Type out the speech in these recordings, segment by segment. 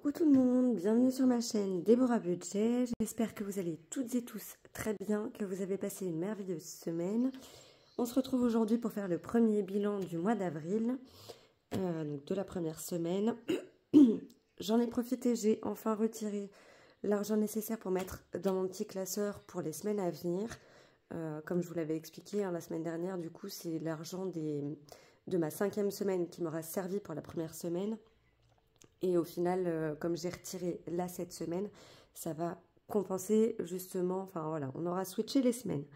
Coucou tout le monde, bienvenue sur ma chaîne Déborah Budget. J'espère que vous allez toutes et tous très bien, que vous avez passé une merveilleuse semaine. On se retrouve aujourd'hui pour faire le premier bilan du mois d'avril, donc de la première semaine. J'en ai profité, j'ai enfin retiré l'argent nécessaire pour mettre dans mon petit classeur pour les semaines à venir. Comme je vous l'avais expliqué la semaine dernière, du coup c'est l'argent de ma 5e semaine qui m'aura servi pour la première semaine. Et au final, comme j'ai retiré là cette semaine, ça va compenser justement, enfin voilà, on aura switché les semaines.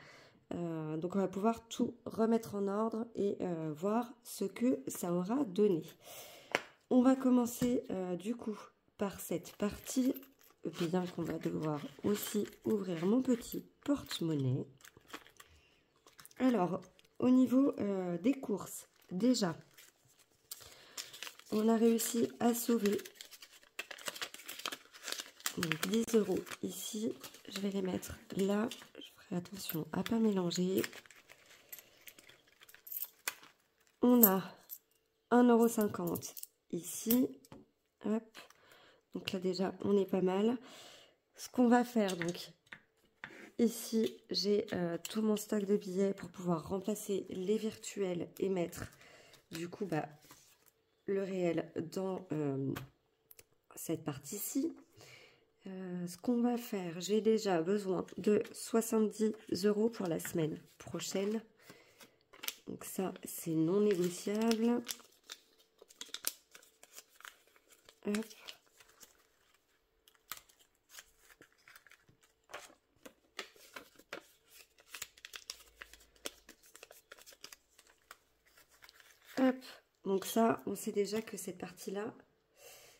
Donc on va pouvoir tout remettre en ordre et voir ce que ça aura donné. On va commencer du coup par cette partie, bien qu'on va devoir aussi ouvrir mon petit porte-monnaie. Alors, au niveau des courses, déjà, on a réussi à sauver donc 10 € ici. Je vais les mettre là. Je ferai attention à ne pas mélanger. On a 1,50 € ici. Hop. Donc là déjà, on est pas mal. Ce qu'on va faire donc, ici, j'ai tout mon stock de billets pour pouvoir remplacer les virtuels et mettre du coup le réel dans cette partie-ci. Ce qu'on va faire, j'ai déjà besoin de 70 € pour la semaine prochaine. Donc ça, c'est non négociable. Hop. Hop. Donc ça, on sait déjà que cette partie-là,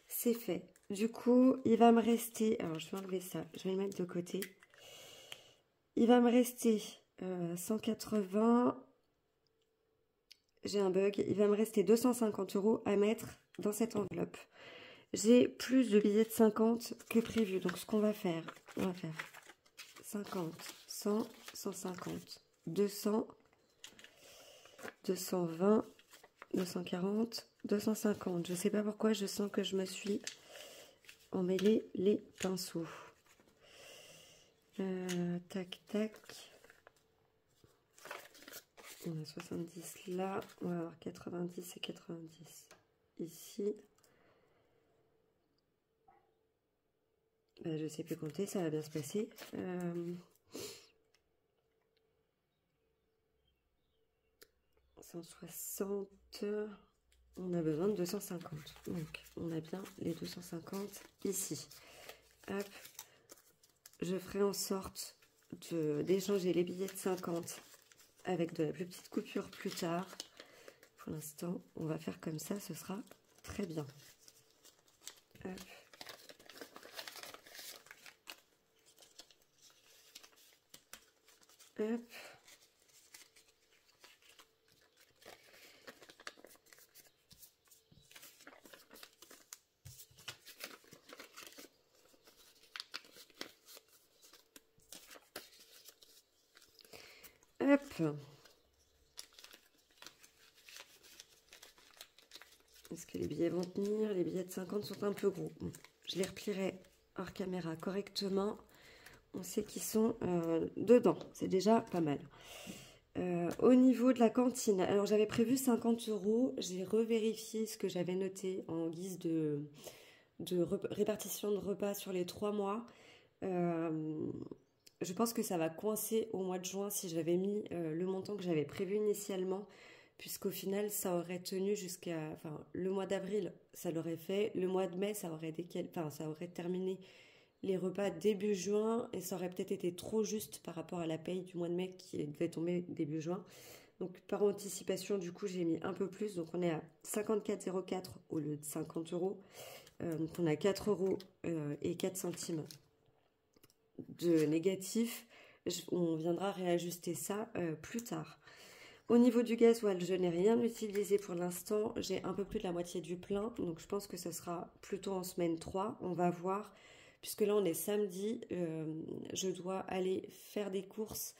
c'est fait. Du coup, il va me rester... Alors, je vais enlever ça. Je vais le mettre de côté. Il va me rester 180... J'ai un bug. Il va me rester 250 € à mettre dans cette enveloppe. J'ai plus de billets de 50 que prévu. Donc, ce qu'on va faire, on va faire 50, 100, 150, 200, 220, 240, 250. Je ne sais pas pourquoi, je sens que je me suis emmêlé les pinceaux. Tac, tac. On a 70 là. On va avoir 90 et 90 ici. Je ne sais plus compter, ça va bien se passer. 160. On a besoin de 250. Donc, on a bien les 250 ici. Hop. Je ferai en sorte d'échanger les billets de 50 avec de la plus petite coupure plus tard. Pour l'instant, on va faire comme ça, ce sera très bien. Hop. Hop. Hop. Est-ce que les billets vont tenir? Les billets de 50 sont un peu gros. Bon, je les replierai hors caméra correctement. On sait qu'ils sont dedans. C'est déjà pas mal. Au niveau de la cantine, alors j'avais prévu 50 €. J'ai revérifié ce que j'avais noté en guise de répartition de repas sur les 3 mois. Je pense que ça va coincer au mois de juin si j'avais mis le montant que j'avais prévu initialement, puisqu'au final ça aurait tenu jusqu'à... Enfin, le mois d'avril, ça l'aurait fait. Le mois de mai, ça aurait terminé les repas début juin et ça aurait peut-être été trop juste par rapport à la paye du mois de mai qui devait tomber début juin. Donc par anticipation, du coup, j'ai mis un peu plus. Donc on est à 54,04 € au lieu de 50 €. Donc on a 4 € et 4 centimes de négatif. On viendra réajuster ça plus tard. Au niveau du gasoil, je n'ai rien utilisé pour l'instant. J'ai un peu plus de la moitié du plein. Donc je pense que ce sera plutôt en semaine 3. On va voir. Puisque là, on est samedi. Je dois aller faire des courses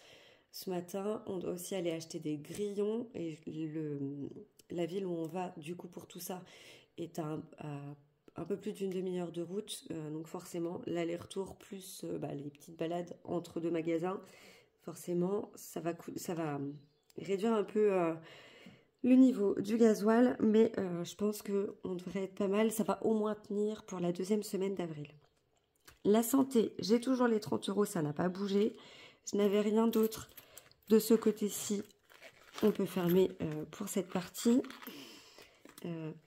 ce matin. On doit aussi aller acheter des grillons. Et la ville où on va, du coup, pour tout ça, est à un peu plus d'une demi-heure de route, donc forcément l'aller-retour plus les petites balades entre deux magasins, forcément ça va réduire un peu le niveau du gasoil, mais je pense qu'on devrait être pas mal, ça va au moins tenir pour la deuxième semaine d'avril. La santé, j'ai toujours les 30 €, ça n'a pas bougé, je n'avais rien d'autre de ce côté-ci, on peut fermer pour cette partie.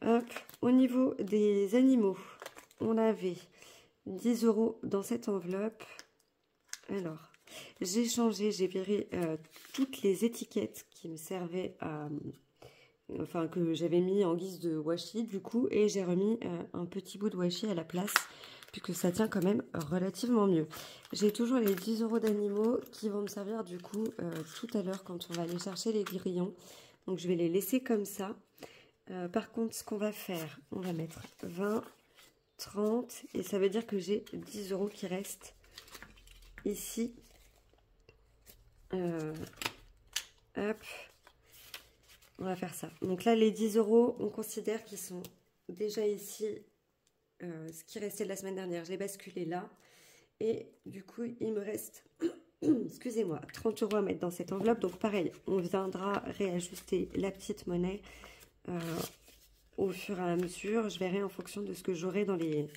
Hop. Au niveau des animaux, on avait 10 € dans cette enveloppe. Alors, j'ai changé, j'ai viré toutes les étiquettes qui me servaient à... Enfin, que j'avais mis en guise de washi, du coup, et j'ai remis un petit bout de washi à la place, puisque ça tient quand même relativement mieux. J'ai toujours les 10 € d'animaux qui vont me servir, du coup, tout à l'heure quand on va aller chercher les grillons. Donc, je vais les laisser comme ça. Par contre, ce qu'on va faire, on va mettre 20, 30, et ça veut dire que j'ai 10 € qui restent ici. Hop, on va faire ça. Donc là, les 10 €, on considère qu'ils sont déjà ici. Ce qui restait de la semaine dernière, je l'ai basculé là. Et du coup, il me reste, excusez-moi, 30 € à mettre dans cette enveloppe. Donc pareil, on viendra réajuster la petite monnaie au fur et à mesure. Je verrai en fonction de ce que j'aurai dans les...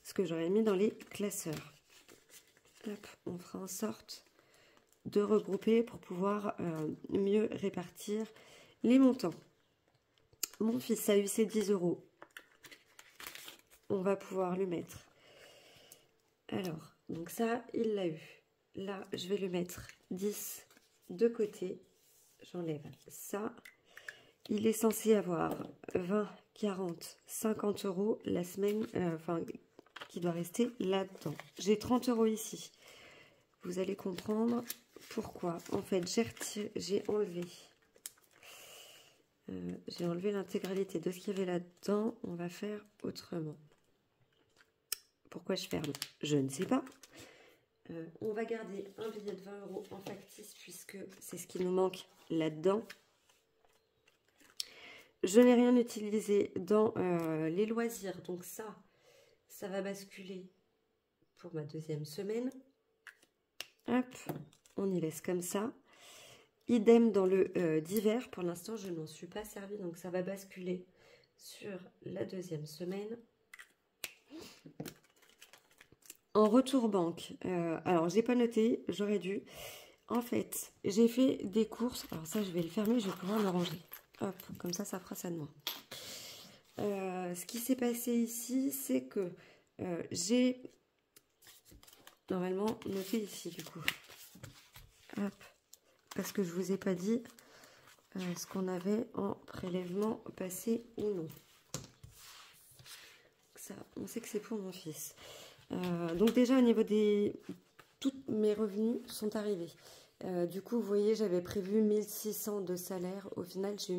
ce que j'aurais mis dans les classeurs. Hop, on fera en sorte de regrouper pour pouvoir mieux répartir les montants. Mon fils a eu ses 10 €. On va pouvoir le mettre. Alors, donc ça, il l'a eu. Là, je vais le mettre 10 de côté. J'enlève ça. Il est censé avoir 20, 40, 50 € la semaine, qui doit rester là-dedans. J'ai 30 € ici. Vous allez comprendre pourquoi. En fait, j'ai enlevé l'intégralité de ce qu'il y avait là-dedans. On va faire autrement. Pourquoi je ferme? Je ne sais pas. On va garder un billet de 20 € en factice puisque c'est ce qui nous manque là-dedans. Je n'ai rien utilisé dans les loisirs, donc ça va basculer pour ma deuxième semaine. Hop, on y laisse comme ça. Idem dans le divers, pour l'instant je n'en suis pas servie, donc ça va basculer sur la deuxième semaine. En retour banque, alors j'ai pas noté, j'aurais dû. En fait, j'ai fait des courses, alors ça je vais le fermer, je vais pouvoir le ranger. Hop, comme ça fera ça de moi. Ce qui s'est passé ici, c'est que j'ai normalement noté ici du coup. Hop, parce que je vous ai pas dit ce qu'on avait en prélèvement passé ou non. Ça, on sait que c'est pour mon fils. Donc déjà au niveau des... tous mes revenus sont arrivés. Du coup, vous voyez, j'avais prévu 1600 de salaire. Au final, j'ai eu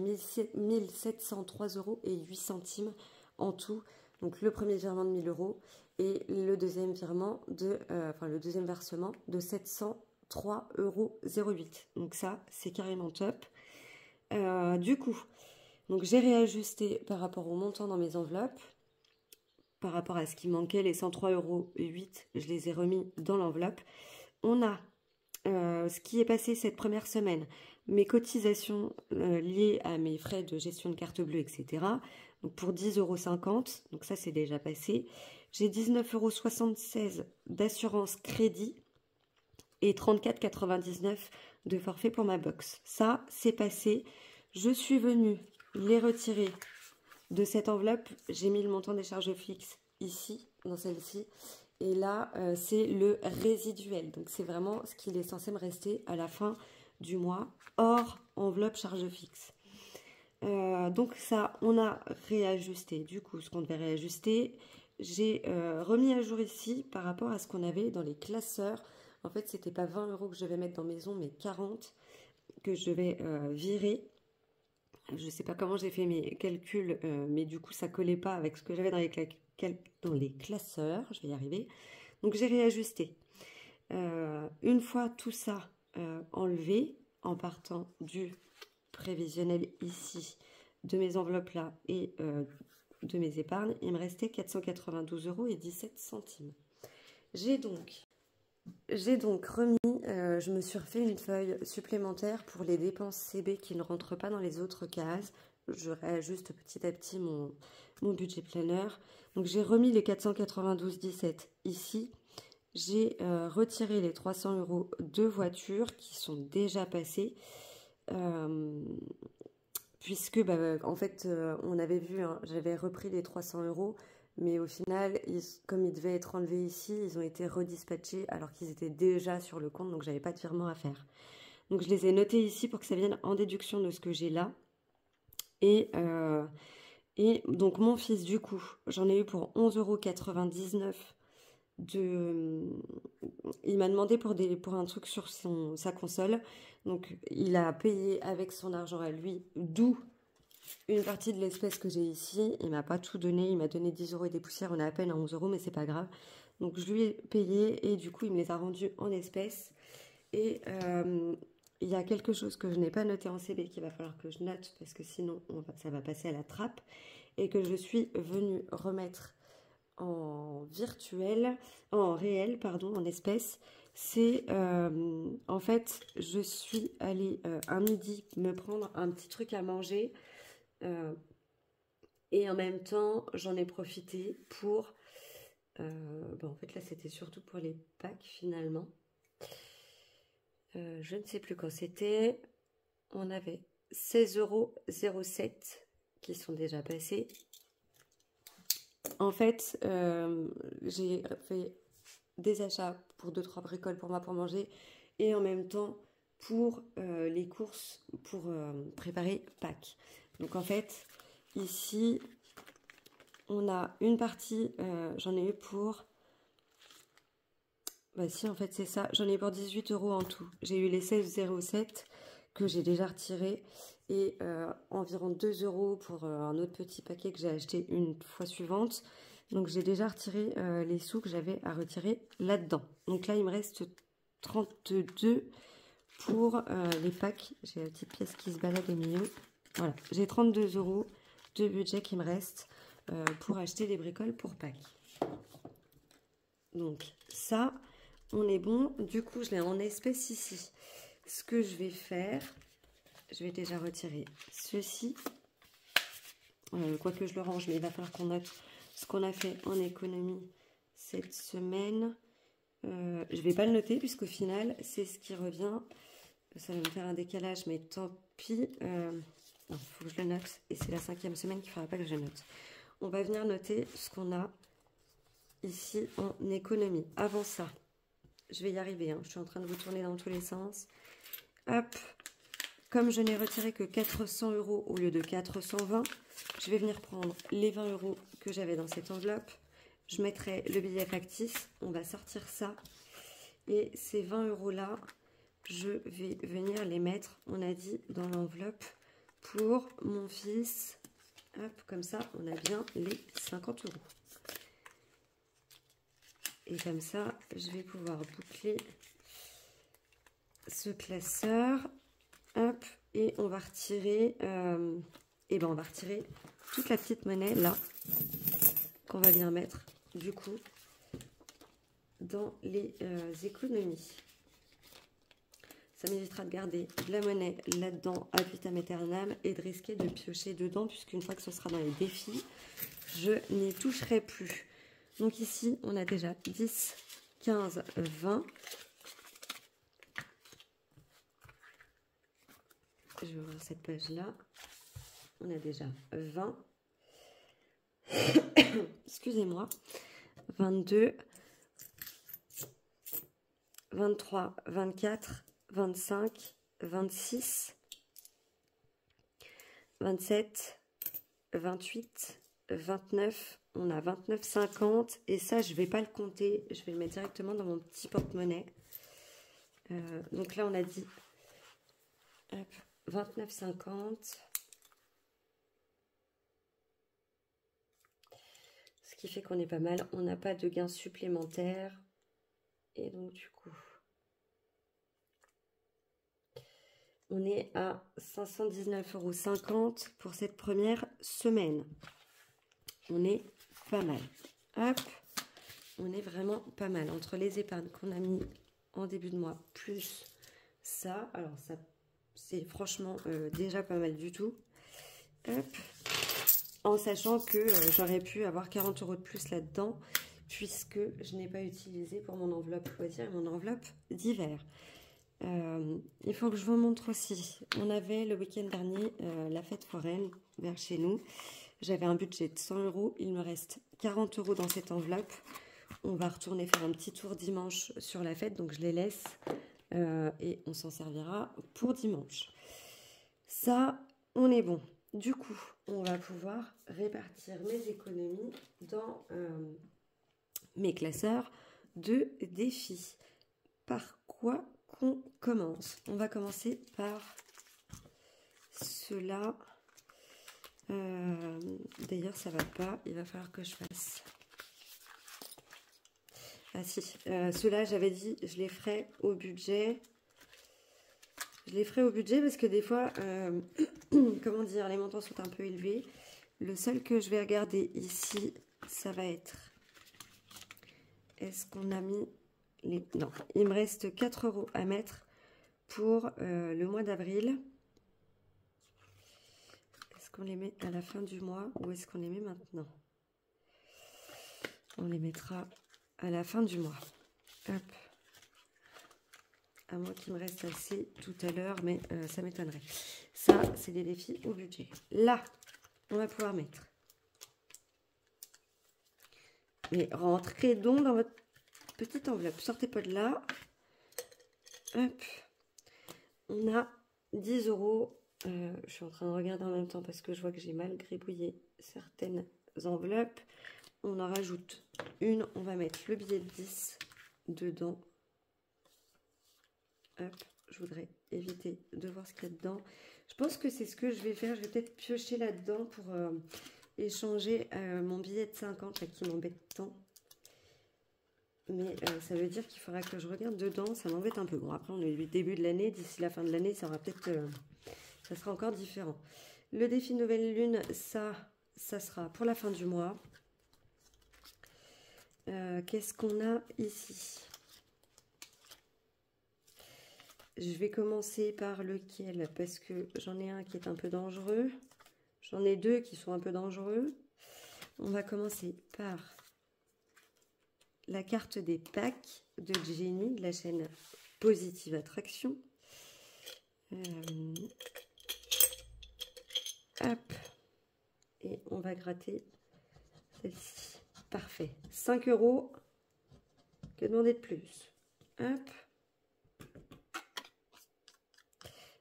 1703 € et 8 centimes en tout. Donc le premier virement de 1000 € et le deuxième virement de, le deuxième versement de 703,08 €. Donc ça, c'est carrément top. Du coup, donc j'ai réajusté par rapport au montant dans mes enveloppes. Par rapport à ce qui manquait, les 103,08 €, je les ai remis dans l'enveloppe. On a ce qui est passé cette première semaine, mes cotisations liées à mes frais de gestion de carte bleue, etc. Donc pour 10,50 €, donc ça c'est déjà passé. J'ai 19,76 € d'assurance crédit et 34,99 € de forfait pour ma box. Ça, c'est passé. Je suis venue les retirer de cette enveloppe. J'ai mis le montant des charges fixes ici, dans celle-ci. Et là, c'est le résiduel. Donc, c'est vraiment ce qu'il est censé me rester à la fin du mois, hors enveloppe charges fixes. Donc, ça, on a réajusté. Du coup, ce qu'on devait réajuster, j'ai remis à jour ici par rapport à ce qu'on avait dans les classeurs. En fait, c'était pas 20 € que je vais mettre dans maison, mais 40 que je vais virer. Je ne sais pas comment j'ai fait mes calculs, mais du coup, ça collait pas avec ce que j'avais dans les classeurs. Je vais y arriver. Donc, j'ai réajusté. Une fois tout ça enlevé, en partant du prévisionnel ici, de mes enveloppes là, et de mes épargnes. Il me restait 492,17 €. J'ai donc remis, je me suis refait une feuille supplémentaire pour les dépenses CB qui ne rentrent pas dans les autres cases. Je réajuste petit à petit mon budget planner. Donc j'ai remis les 492,17 ici. J'ai retiré les 300 € de voiture qui sont déjà passés. Puisque en fait on avait vu, hein, j'avais repris les 300 €, mais au final, comme ils devaient être enlevés ici, ils ont été redispatchés alors qu'ils étaient déjà sur le compte, donc j'avais pas de virement à faire. Donc je les ai notés ici pour que ça vienne en déduction de ce que j'ai là. Et donc mon fils, du coup, j'en ai eu pour 11,99 €. Il m'a demandé pour un truc sur sa console. Donc il a payé avec son argent à lui, d'où une partie de l'espèce que j'ai ici. Il m'a pas tout donné, il m'a donné 10 € et des poussières, on est à peine à 11 €, mais c'est pas grave. Donc je lui ai payé et du coup il me les a rendus en espèces. Et il y a quelque chose que je n'ai pas noté en CB qu'il va falloir que je note parce que sinon ça va passer à la trappe, et que je suis venue remettre en réel, en espèces. C'est en fait, je suis allée un midi me prendre un petit truc à manger et en même temps j'en ai profité pour en fait là c'était surtout pour les packs finalement. Je ne sais plus quand c'était. On avait 16,07 € qui sont déjà passés. En fait, j'ai fait des achats pour 2-3 bricoles pour moi pour manger et en même temps pour les courses pour préparer Pâques. Donc en fait, ici, on a une partie, j'en ai eu pour... Bah si, en fait, c'est ça. J'en ai eu pour 18 € en tout. J'ai eu les 16,07 que j'ai déjà retirés et environ 2 € pour un autre petit paquet que j'ai acheté une fois suivante. Donc j'ai déjà retiré les sous que j'avais à retirer là-dedans. Donc là, il me reste 32 pour les packs. J'ai la petite pièce qui se balade au milieu. Voilà, j'ai 32 € de budget qui me reste pour acheter des bricoles pour Pâques. Donc ça, on est bon. Du coup, je l'ai en espèces ici. Ce que je vais faire, je vais déjà retirer ceci. Quoique je le range, mais il va falloir qu'on note ce qu'on a fait en économie cette semaine. Je ne vais pas le noter puisqu'au final, c'est ce qui revient. Ça va me faire un décalage, mais tant pis. Il faut que je le note. Et c'est la 5e semaine qu'il ne faudra pas que je note. On va venir noter ce qu'on a ici en économie. Avant ça, je vais y arriver. Hein. Je suis en train de vous tourner dans tous les sens. Hop. Comme je n'ai retiré que 400 € au lieu de 420, je vais venir prendre les 20 € que j'avais dans cette enveloppe. Je mettrai le billet factice. On va sortir ça. Et ces 20 € là, je vais venir les mettre, on a dit, dans l'enveloppe pour mon fils. Hop, comme ça, on a bien les 50 €. Et comme ça, je vais pouvoir boucler ce classeur. Hop, et on va retirer, on va retirer toute la petite monnaie là qu'on va venir mettre du coup dans les économies. Ça m'évitera de garder de la monnaie là-dedans ad vitam aeternam et de risquer de piocher dedans puisqu'une fois que ce sera dans les défis, je n'y toucherai plus. Donc ici, on a déjà 10, 15, 20. Je vais ouvrir cette page-là. On a déjà 20. Excusez-moi. 22, 23, 24, 25, 26, 27, 28, 29. On a 29, 50. Et ça, je ne vais pas le compter. Je vais le mettre directement dans mon petit porte-monnaie. Donc là, on a dit 29, 50. Ce qui fait qu'on est pas mal. On n'a pas de gains supplémentaires. Et donc, du coup, on est à 519,50 € pour cette première semaine. on est pas mal. Hop, on est vraiment pas mal. Entre les épargnes qu'on a mis en début de mois, plus ça, alors ça, c'est franchement déjà pas mal du tout. Hop, en sachant que j'aurais pu avoir 40 € de plus là-dedans, puisque je n'ai pas utilisé pour mon enveloppe loisir et mon enveloppe d'hiver. Il faut que je vous montre aussi, on avait le week-end dernier la fête foraine vers chez nous. J'avais un budget de 100 €, il me reste 40 € dans cette enveloppe. On va retourner faire un petit tour dimanche sur la fête, donc je les laisse et on s'en servira pour dimanche. Ça, on est bon. Du coup, on va pouvoir répartir mes économies dans mes classeurs de défis. Par quoi qu'on commence? On va commencer par cela. D'ailleurs, ça va pas. Il va falloir que je fasse. Ah si, ceux-là, j'avais dit, je les ferai au budget. Je les ferai au budget parce que des fois, comment dire, les montants sont un peu élevés. Le seul que je vais regarder ici, ça va être... Est-ce qu'on a mis les... Non, il me reste 4 € à mettre pour le mois d'avril. Est-ce qu'on les met à la fin du mois ou est-ce qu'on les met maintenant? On les mettra à la fin du mois. Hop. À moins qu'il me reste assez tout à l'heure, mais ça m'étonnerait. Ça, c'est des défis au budget. Là, on va pouvoir mettre. Mais rentrez donc dans votre petite enveloppe. Sortez pas de là. Hop. On a 10 €. Je suis en train de regarder en même temps parce que je vois que j'ai mal gribouillé certaines enveloppes. On en rajoute une. On va mettre le billet de 10 dedans. Hop, je voudrais éviter de voir ce qu'il y a dedans. Je pense que c'est ce que je vais faire. Je vais peut-être piocher là-dedans pour échanger mon billet de 50 là, qui m'embête tant. Mais ça veut dire qu'il faudra que je regarde dedans. Ça m'embête un peu. Bon, après, on est au début de l'année. D'ici la fin de l'année, ça aura peut-être... ça sera encore différent. Le défi nouvelle lune, ça sera pour la fin du mois. Qu'est-ce qu'on a ici? Je vais commencer par lequel? Parce que j'en ai un qui est un peu dangereux. J'en ai deux qui sont un peu dangereux. On va commencer par la carte des packs de Jenny, de la chaîne Positive Attraction. Hop. Et on va gratter celle-ci. Parfait. 5 €. Que demander de plus? Hop.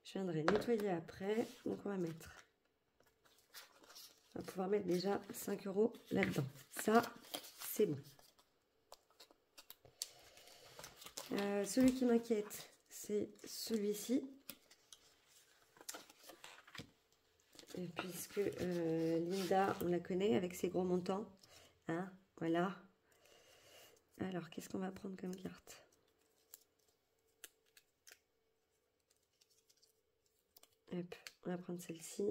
Je viendrai nettoyer après. Donc, on va mettre... On va pouvoir mettre déjà 5 € là-dedans. Ça, c'est bon. Celui qui m'inquiète, c'est celui-ci. Puisque Linda, on la connaît avec ses gros montants. Hein, voilà. Alors, qu'est-ce qu'on va prendre comme carte? Hop, on va prendre celle-ci.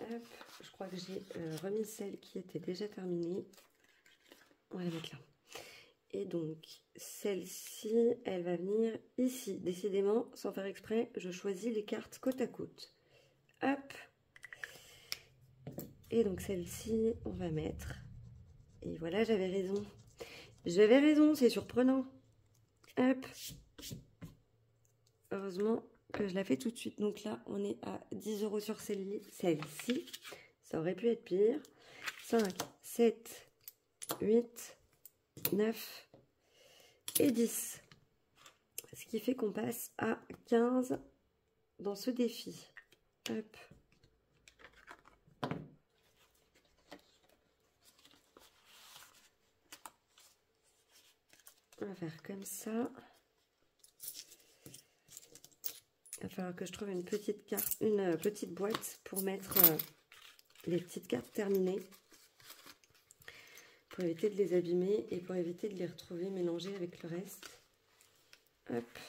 Hop, je crois que j'ai remis celle qui était déjà terminée. On va la mettre là. Et donc, celle-ci, elle va venir ici. Décidément, sans faire exprès, je choisis les cartes côte à côte. Hop. Et donc, celle-ci, on va mettre. Et voilà, j'avais raison. J'avais raison, c'est surprenant. Hop. Heureusement que je la fais tout de suite. Donc là, on est à 10 € sur celle-ci. Ça aurait pu être pire. 5, 7, 8, 9 et 10. Ce qui fait qu'on passe à 15 dans ce défi. Hop. On va faire comme ça. Il va falloir que je trouve une petite carte, une petite boîte pour mettre les petites cartes terminées. Pour éviter de les abîmer et pour éviter de les retrouver mélangées avec le reste. Hop.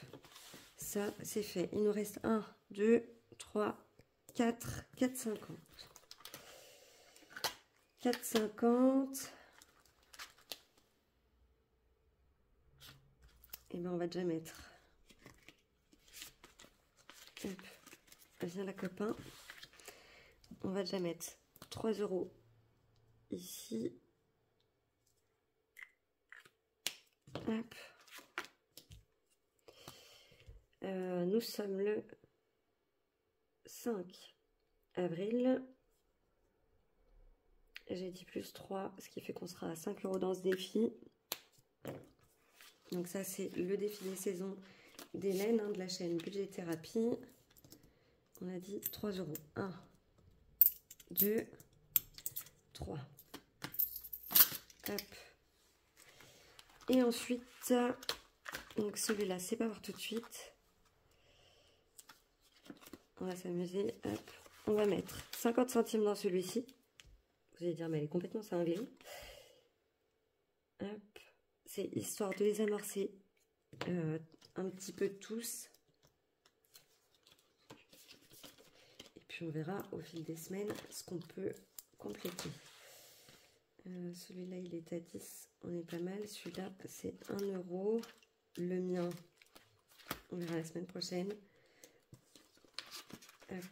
Ça, c'est fait. Il nous reste 1, 2, 3, 4, 4,50. 4,50. Et bien on va déjà mettre. Hop. Viens la copain. On va déjà mettre 3 € ici. Hop. Nous sommes le 5 avril. J'ai dit plus 3, ce qui fait qu'on sera à 5 € dans ce défi. Donc ça, c'est le défi des saisons d'Hélène, hein, de la chaîne Budget Thérapie. On a dit 3 €. 1, 2, 3. Hop. Et ensuite, donc celui-là, c'est pas pour tout de suite. On va s'amuser. Hop. On va mettre 50 centimes dans celui-ci. Vous allez dire, mais elle est complètement cinglée. Hop. C'est histoire de les amorcer un petit peu tous. Et puis on verra au fil des semaines ce qu'on peut compléter. Celui-là, il est à 10. On est pas mal. Celui-là, c'est 1 €. Le mien, on verra la semaine prochaine. Hop.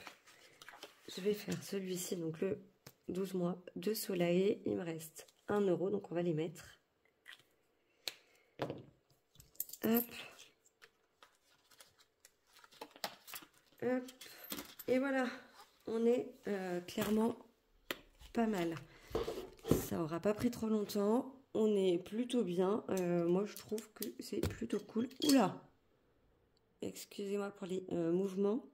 Je vais faire celui-ci, donc le 12 mois de Soleil. Il me reste 1 €, donc on va les mettre. Hop. Hop. Et voilà, on est clairement pas mal. Ça aura pas pris trop longtemps. On est plutôt bien. Moi, je trouve que c'est plutôt cool. Oula! Excusez-moi pour les mouvements.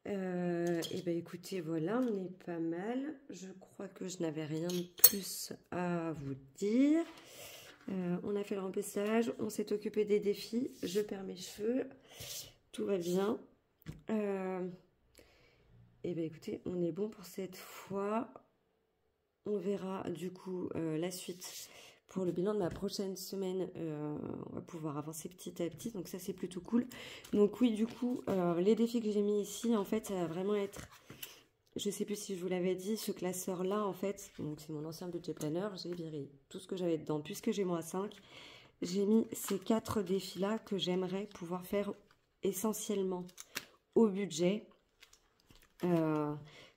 Et ben écoutez, voilà, on est pas mal. Je crois que je n'avais rien de plus à vous dire. On a fait le remplissage, on s'est occupé des défis, je perds mes cheveux, tout va bien. Et bien écoutez, on est bon pour cette fois. On verra du coup la suite pour le bilan de ma prochaine semaine. On va pouvoir avancer petit à petit, donc ça c'est plutôt cool. Donc oui, du coup, les défis que j'ai mis ici, en fait, ça va vraiment être... Je sais plus si je vous l'avais dit, ce classeur-là, en fait, donc c'est mon ancien budget planner, j'ai viré tout ce que j'avais dedans, puisque j'ai moins 5. J'ai mis ces 4 défis-là que j'aimerais pouvoir faire essentiellement au budget.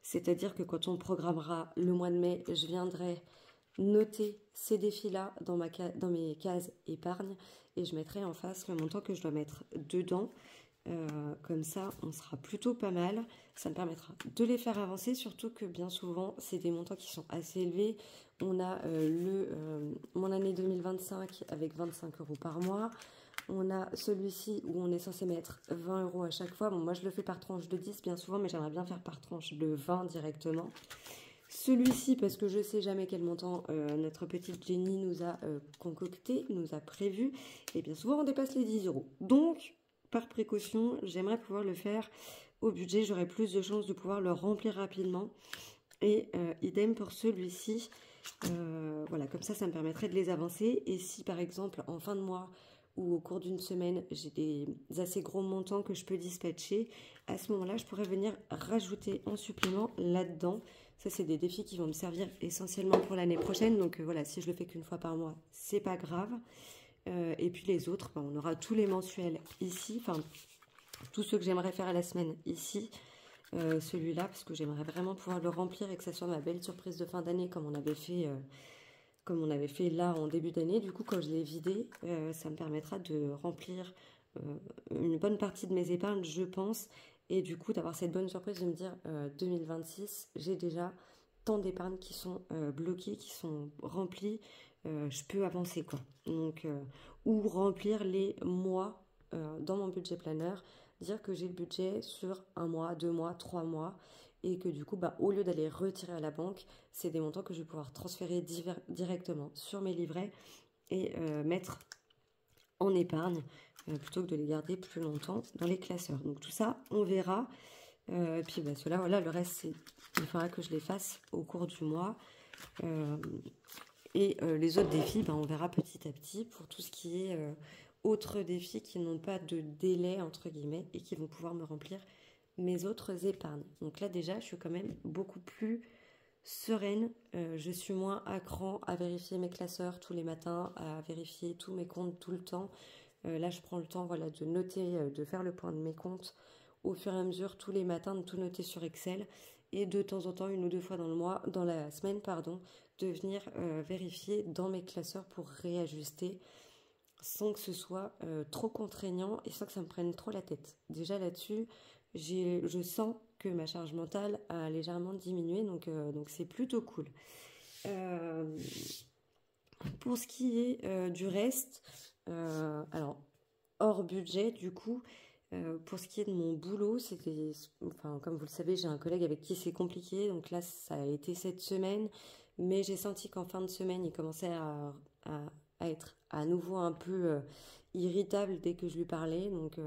C'est-à-dire que quand on programmera le mois de mai, je viendrai noter ces défis-là dans mes cases épargne et je mettrai en face le montant que je dois mettre dedans. Comme ça, on sera plutôt pas mal. Ça me permettra de les faire avancer, surtout que bien souvent, c'est des montants qui sont assez élevés. On a mon année 2025 avec 25 € par mois. On a celui-ci où on est censé mettre 20 € à chaque fois. Bon, moi, je le fais par tranche de 10 bien souvent, mais j'aimerais bien faire par tranche de 20 directement. Celui-ci, parce que je ne sais jamais quel montant notre petite Jenny nous a concocté, nous a prévu. Et bien souvent, on dépasse les 10 €. Donc, par précaution, j'aimerais pouvoir le faire au budget. J'aurai plus de chances de pouvoir le remplir rapidement. Et idem pour celui-ci. Voilà, comme ça me permettrait de les avancer. Et si, par exemple, en fin de mois ou au cours d'une semaine, j'ai des assez gros montants que je peux dispatcher, à ce moment-là, je pourrais venir rajouter en supplément là-dedans. Ça, c'est des défis qui vont me servir essentiellement pour l'année prochaine. Donc voilà, si je le fais qu'une fois par mois, c'est pas grave. Et puis les autres, ben, on aura tous les mensuels ici. Enfin, tous ceux que j'aimerais faire à la semaine ici. Celui-là, parce que j'aimerais vraiment pouvoir le remplir et que ça soit ma belle surprise de fin d'année comme on avait fait là en début d'année. Du coup, quand je l'ai vidé, ça me permettra de remplir une bonne partie de mes épargnes, je pense. Et du coup, d'avoir cette bonne surprise de me dire 2026, j'ai déjà tant d'épargnes qui sont bloquées, qui sont remplies. Je peux avancer, quoi. Donc, ou remplir les mois dans mon budget planner, dire que j'ai le budget sur 1 mois, 2 mois, 3 mois, et que du coup, bah, au lieu d'aller retirer à la banque, c'est des montants que je vais pouvoir transférer directement sur mes livrets et mettre en épargne, plutôt que de les garder plus longtemps dans les classeurs. Donc tout ça, on verra. Puis bah, cela, voilà, le reste, il faudra que je les fasse au cours du mois. Et les autres défis, ben, on verra petit à petit pour tout ce qui est autres défis qui n'ont pas de délai, entre guillemets, et qui vont pouvoir me remplir mes autres épargnes. Donc là déjà, je suis quand même beaucoup plus sereine. Je suis moins à cran à vérifier mes classeurs tous les matins, à vérifier tous mes comptes tout le temps. Là, je prends le temps voilà, de noter, de faire le point de mes comptes au fur et à mesure tous les matins, de tout noter sur Excel et de temps en temps, 1 ou 2 fois dans la semaine, de venir vérifier dans mes classeurs pour réajuster sans que ce soit trop contraignant et sans que ça me prenne trop la tête. Déjà là-dessus, je sens que ma charge mentale a légèrement diminué, donc c'est plutôt cool. Pour ce qui est du reste, alors hors budget du coup, pour ce qui est de mon boulot, comme vous le savez, j'ai un collègue avec qui c'est compliqué, donc là ça a été cette semaine, mais j'ai senti qu'en fin de semaine il commençait à être à nouveau un peu irritable dès que je lui parlais, donc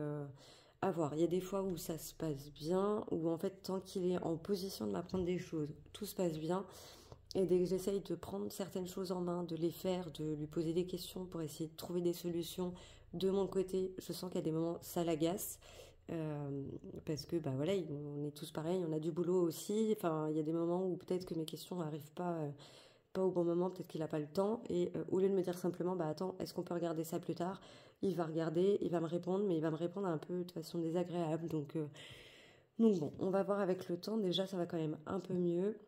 à voir. Il y a des fois où ça se passe bien, où en fait tant qu'il est en position de m'apprendre des choses, tout se passe bien. Et dès que j'essaye de prendre certaines choses en main, de les faire, de lui poser des questions pour essayer de trouver des solutions de mon côté, je sens qu'à des moments ça l'agace. Parce que bah voilà, on est tous pareils, on a du boulot aussi. Enfin, il y a des moments où peut-être que mes questions n'arrivent pas au bon moment, peut-être qu'il n'a pas le temps. Et au lieu de me dire simplement, bah attends, est-ce qu'on peut regarder ça plus tard? Il va regarder, il va me répondre, mais il va me répondre un peu de façon désagréable. Donc bon, on va voir avec le temps. Déjà, ça va quand même un peu mieux.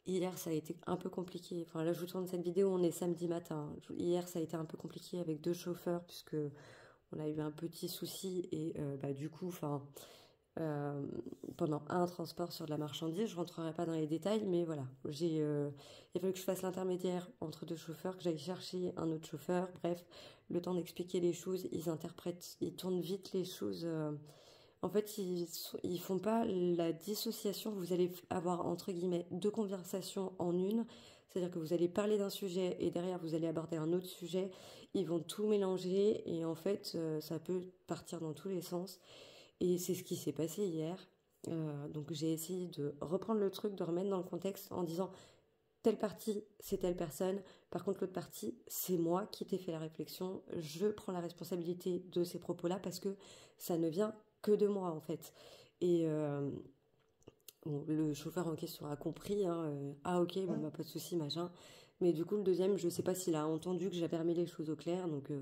Hier, ça a été un peu compliqué. Enfin, là, je vous tourne cette vidéo, on est samedi matin. Hier, ça a été un peu compliqué avec 2 chauffeurs, puisque on a eu un petit souci. Et du coup, pendant un transport sur de la marchandise, je ne rentrerai pas dans les détails, mais voilà. Il a fallu que je fasse l'intermédiaire entre 2 chauffeurs, que j'aille chercher un autre chauffeur. Bref, le temps d'expliquer les choses, ils interprètent, ils tournent vite les choses. En fait, ils font pas la dissociation. Vous allez avoir, entre guillemets, 2 conversations en une. C'est-à-dire que vous allez parler d'un sujet et derrière, vous allez aborder un autre sujet. Ils vont tout mélanger et en fait, ça peut partir dans tous les sens. Et c'est ce qui s'est passé hier. Donc, j'ai essayé de reprendre le truc, de remettre dans le contexte en disant telle partie, c'est telle personne. Par contre, l'autre partie, c'est moi qui t'ai fait la réflexion. Je prends la responsabilité de ces propos-là parce que ça ne vient que de moi en fait. Et bon, le chauffeur en question a compris, hein, ah ok, bon bah pas de souci, machin. Mais du coup, le deuxième, je sais pas s'il a entendu que j'avais remis les choses au clair, donc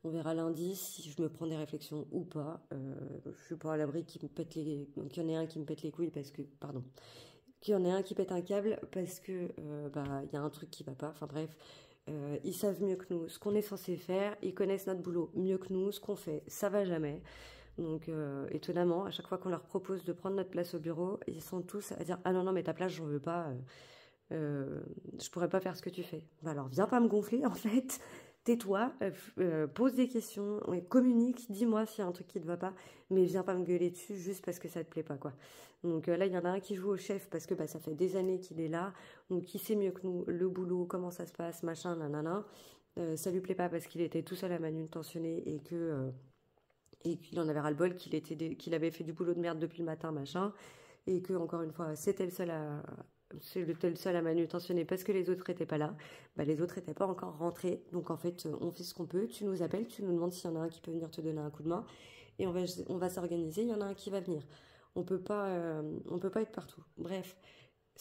on verra lundi si je me prends des réflexions ou pas. Je suis pas à l'abri qu'il me pète donc il y en ait un qui me pète les couilles parce que, pardon, qu'il y en ait un qui pète un câble parce que il y a un truc qui va pas. Enfin bref, ils savent mieux que nous ce qu'on est censé faire, ils connaissent notre boulot mieux que nous, ce qu'on fait, ça va jamais. Donc étonnamment, à chaque fois qu'on leur propose de prendre notre place au bureau, ils sont tous à dire ah non non mais ta place j'en veux pas, je pourrais pas faire ce que tu fais. Bah alors viens pas me gonfler en fait, tais-toi, pose des questions, communique, dis-moi s'il y a un truc qui te va pas, mais viens pas me gueuler dessus juste parce que ça te plaît pas quoi. Donc là il y en a un qui joue au chef parce que bah, ça fait des années qu'il est là, donc il sait mieux que nous le boulot, comment ça se passe, machin, nanana. Ça lui plaît pas parce qu'il était tout seul à manutentionner et qu'il en avait ras-le-bol, qu'il avait fait du boulot de merde depuis le matin, machin, et que encore une fois, c'était le seul à manutentionner parce que les autres étaient pas là. Bah, les autres étaient pas encore rentrés, donc en fait, on fait ce qu'on peut. Tu nous appelles, tu nous demandes s'il y en a un qui peut venir te donner un coup de main, et on va s'organiser. Il y en a un qui va venir. On peut pas être partout. Bref.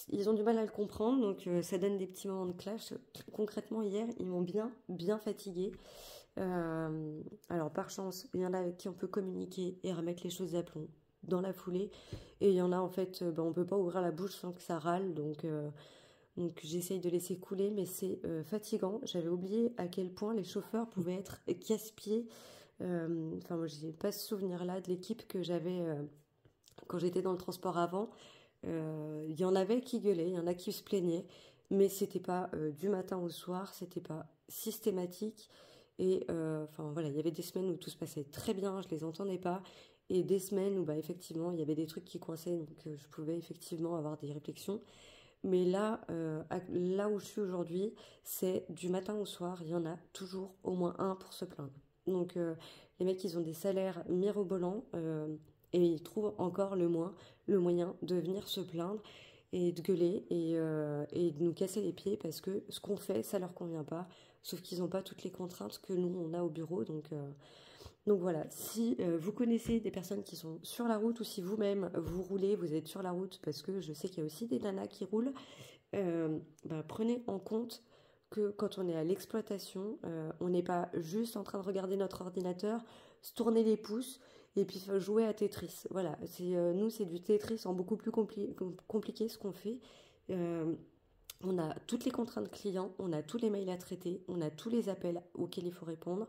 Ils ont du mal à le comprendre, donc ça donne des petits moments de clash. Concrètement, hier, ils m'ont bien fatiguée. Alors par chance, il y en a avec qui on peut communiquer et remettre les choses d'aplomb dans la foulée. Et il y en a en fait, on peut pas ouvrir la bouche sans que ça râle. Donc j'essaye de laisser couler, mais c'est fatigant. J'avais oublié à quel point les chauffeurs pouvaient être casse-pieds. Moi j'ai pas ce souvenir-là de l'équipe que j'avais quand j'étais dans le transport avant. Il y en avait qui gueulaient, il y en a qui se plaignaient, mais c'était pas du matin au soir, c'était pas systématique. Et il y avait des semaines où tout se passait très bien, je les entendais pas, et des semaines où bah effectivement il y avait des trucs qui coinçaient, donc je pouvais effectivement avoir des réflexions. Mais là, là où je suis aujourd'hui, c'est du matin au soir, il y en a toujours au moins un pour se plaindre. Donc les mecs, ils ont des salaires mirobolants et ils trouvent encore le moyen de venir se plaindre et de gueuler et de nous casser les pieds parce que ce qu'on fait, ça leur convient pas. Sauf qu'ils n'ont pas toutes les contraintes que nous, on a au bureau. Donc voilà, si vous connaissez des personnes qui sont sur la route ou si vous-même vous roulez, vous êtes sur la route, parce que je sais qu'il y a aussi des nanas qui roulent, prenez en compte que quand on est à l'exploitation, on n'est pas juste en train de regarder notre ordinateur, se tourner les pouces et puis jouer à Tetris. Voilà, nous c'est du Tetris en beaucoup plus compliqué ce qu'on fait. On a toutes les contraintes clients, on a tous les mails à traiter, on a tous les appels auxquels il faut répondre.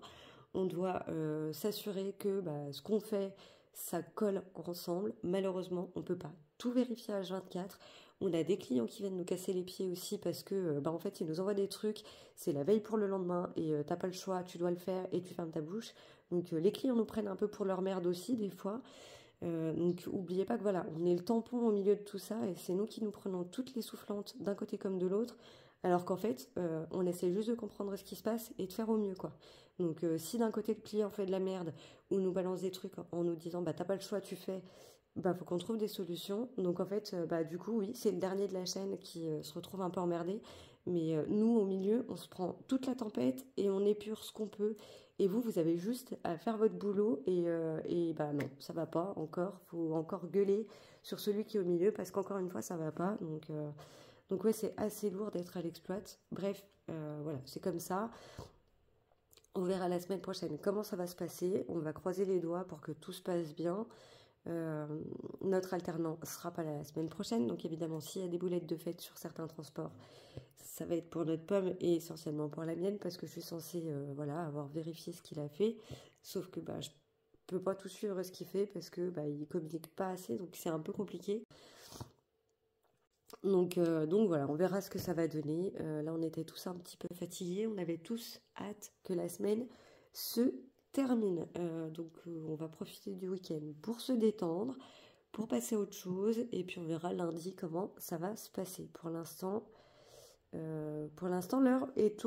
On doit s'assurer que ce qu'on fait, ça colle ensemble. Malheureusement, on ne peut pas tout vérifier à H24. On a des clients qui viennent nous casser les pieds aussi parce que en fait, ils nous envoient des trucs. C'est la veille pour le lendemain et t'as pas le choix, tu dois le faire et tu fermes ta bouche. Donc les clients nous prennent un peu pour leur merde aussi des fois. Donc oubliez pas que voilà, on est le tampon au milieu de tout ça et c'est nous qui nous prenons toutes les soufflantes d'un côté comme de l'autre. Alors qu'en fait, on essaie juste de comprendre ce qui se passe et de faire au mieux, quoi. Donc, si d'un côté le client fait de la merde ou nous balance des trucs en nous disant t'as pas le choix, tu fais, faut qu'on trouve des solutions. Donc en fait, du coup, oui, c'est le dernier de la chaîne qui se retrouve un peu emmerdé. Mais nous, au milieu, on se prend toute la tempête et on épure ce qu'on peut. Et vous avez juste à faire votre boulot et non, ça va pas encore. Faut encore gueuler sur celui qui est au milieu parce qu'encore une fois, ça va pas. Donc ouais, c'est assez lourd d'être à l'exploit. Bref, voilà, c'est comme ça. On verra la semaine prochaine comment ça va se passer. On va croiser les doigts pour que tout se passe bien. Notre alternant sera pas là la semaine prochaine. Donc évidemment, s'il y a des boulettes de fête sur certains transports, ça va être pour notre pomme et essentiellement pour la mienne parce que je suis censée avoir vérifié ce qu'il a fait. Sauf que je peux pas tout suivre ce qu'il fait parce que il communique pas assez. Donc c'est un peu compliqué. Donc voilà, on verra ce que ça va donner. Là, on était tous un petit peu fatigués. On avait tous hâte que la semaine se termine. Donc on va profiter du week-end pour se détendre, pour passer à autre chose. Et puis on verra lundi comment ça va se passer. Pour l'instant, l'heure est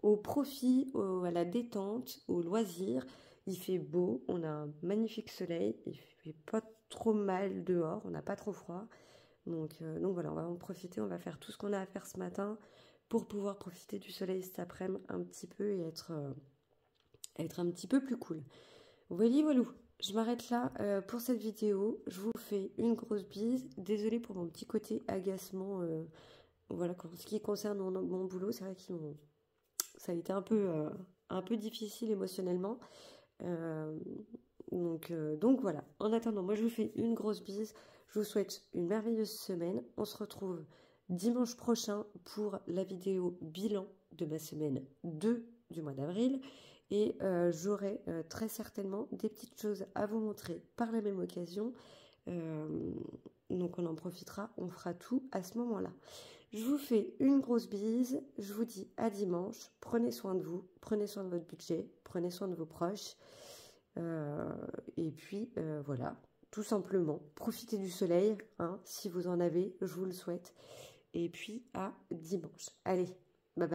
au profit, à la détente, au loisir. Il fait beau, on a un magnifique soleil. Il fait pas trop mal dehors, on n'a pas trop froid. Donc voilà, on va en profiter, on va faire tout ce qu'on a à faire ce matin pour pouvoir profiter du soleil cet après-midi un petit peu et être un petit peu plus cool. Voilà, je m'arrête là pour cette vidéo. Je vous fais une grosse bise. Désolée pour mon petit côté agacement. Voilà, en ce qui concerne mon boulot, c'est vrai que ça a été un peu difficile émotionnellement. Donc voilà. En attendant, moi je vous fais une grosse bise. Je vous souhaite une merveilleuse semaine. On se retrouve dimanche prochain pour la vidéo bilan de ma semaine 2 du mois d'avril. Et j'aurai très certainement des petites choses à vous montrer par la même occasion. Donc on en profitera, on fera tout à ce moment-là. Je vous fais une grosse bise. Je vous dis à dimanche. Prenez soin de vous, prenez soin de votre budget, prenez soin de vos proches. Et puis voilà, tout simplement, profitez du soleil, si vous en avez, je vous le souhaite. Et puis à dimanche. Allez,